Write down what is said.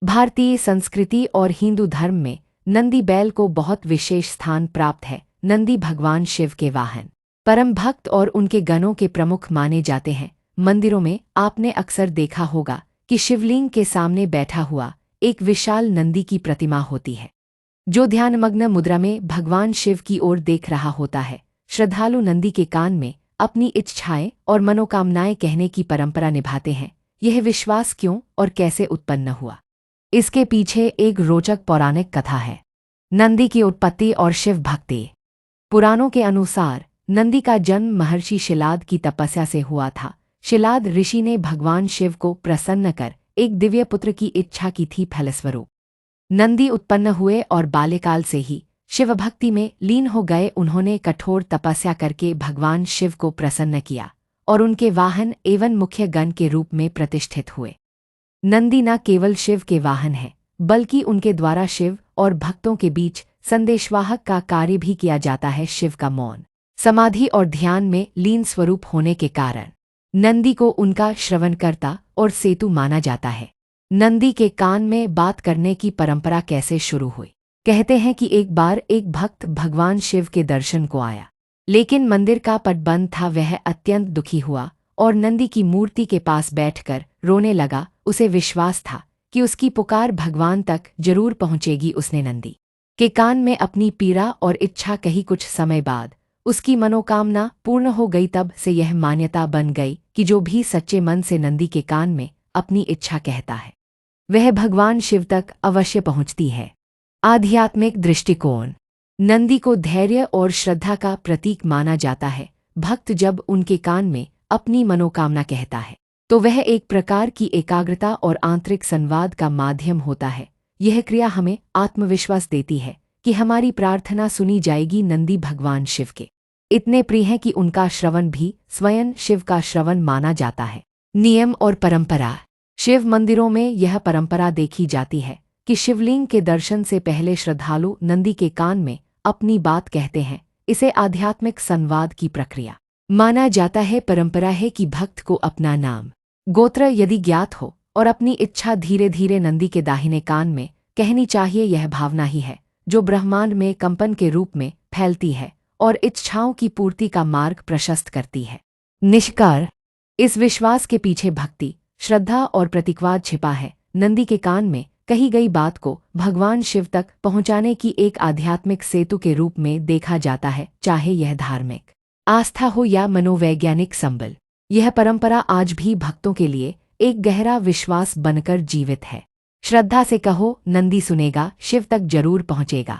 भारतीय संस्कृति और हिंदू धर्म में नंदी बैल को बहुत विशेष स्थान प्राप्त है। नंदी भगवान शिव के वाहन, परम भक्त और उनके गणों के प्रमुख माने जाते हैं। मंदिरों में आपने अक्सर देखा होगा कि शिवलिंग के सामने बैठा हुआ एक विशाल नंदी की प्रतिमा होती है, जो ध्यानमग्न मुद्रा में भगवान शिव की ओर देख रहा होता है। श्रद्धालु नंदी के कान में अपनी इच्छाएं और मनोकामनाएं कहने की परंपरा निभाते हैं। यह विश्वास क्यों और कैसे उत्पन्न हुआ, इसके पीछे एक रोचक पौराणिक कथा है। नंदी की उत्पत्ति और शिव भक्ति। पुराणों के अनुसार नंदी का जन्म महर्षि शिलाद की तपस्या से हुआ था। शिलाद ऋषि ने भगवान शिव को प्रसन्न कर एक दिव्य पुत्र की इच्छा की थी। फलस्वरूप नंदी उत्पन्न हुए और बाल्यकाल से ही शिव भक्ति में लीन हो गए। उन्होंने कठोर तपस्या करके भगवान शिव को प्रसन्न किया और उनके वाहन एवं मुख्य गण के रूप में प्रतिष्ठित हुए। नंदी न केवल शिव के वाहन है, बल्कि उनके द्वारा शिव और भक्तों के बीच संदेशवाहक का कार्य भी किया जाता है। शिव का मौन, समाधि और ध्यान में लीन स्वरूप होने के कारण नंदी को उनका श्रवणकर्ता और सेतु माना जाता है। नंदी के कान में बात करने की परंपरा कैसे शुरू हुई? कहते हैं कि एक बार एक भक्त भगवान शिव के दर्शन को आया, लेकिन मंदिर का पट बंद था। वह अत्यंत दुखी हुआ और नंदी की मूर्ति के पास बैठकर रोने लगा। उसे विश्वास था कि उसकी पुकार भगवान तक जरूर पहुंचेगी। उसने नंदी के कान में अपनी पीड़ा और इच्छा कही। कुछ समय बाद उसकी मनोकामना पूर्ण हो गई। तब से यह मान्यता बन गई कि जो भी सच्चे मन से नंदी के कान में अपनी इच्छा कहता है, वह भगवान शिव तक अवश्य पहुंचती है। आध्यात्मिक दृष्टिकोण। नंदी को धैर्य और श्रद्धा का प्रतीक माना जाता है। भक्त जब उनके कान में अपनी मनोकामना कहता है, तो वह एक प्रकार की एकाग्रता और आंतरिक संवाद का माध्यम होता है। यह क्रिया हमें आत्मविश्वास देती है कि हमारी प्रार्थना सुनी जाएगी। नंदी भगवान शिव के इतने प्रिय हैं कि उनका श्रवण भी स्वयं शिव का श्रवण माना जाता है। नियम और परंपरा। शिव मंदिरों में यह परंपरा देखी जाती है कि शिवलिंग के दर्शन से पहले श्रद्धालु नंदी के कान में अपनी बात कहते हैं। इसे आध्यात्मिक संवाद की प्रक्रिया माना जाता है। परंपरा है कि भक्त को अपना नाम, गोत्र यदि ज्ञात हो और अपनी इच्छा धीरे धीरे नंदी के दाहिने कान में कहनी चाहिए। यह भावना ही है जो ब्रह्मांड में कंपन के रूप में फैलती है और इच्छाओं की पूर्ति का मार्ग प्रशस्त करती है। निष्कर्ष, इस विश्वास के पीछे भक्ति, श्रद्धा और प्रतीकवाद छिपा है। नंदी के कान में कही गई बात को भगवान शिव तक पहुंचाने की एक आध्यात्मिक सेतु के रूप में देखा जाता है, चाहे यह धार्मिक आस्था हो या मनोवैज्ञानिक संबल। यह परंपरा आज भी भक्तों के लिए एक गहरा विश्वास बनकर जीवित है। श्रद्धा से कहो, नंदी सुनेगा, शिव तक जरूर पहुंचेगा।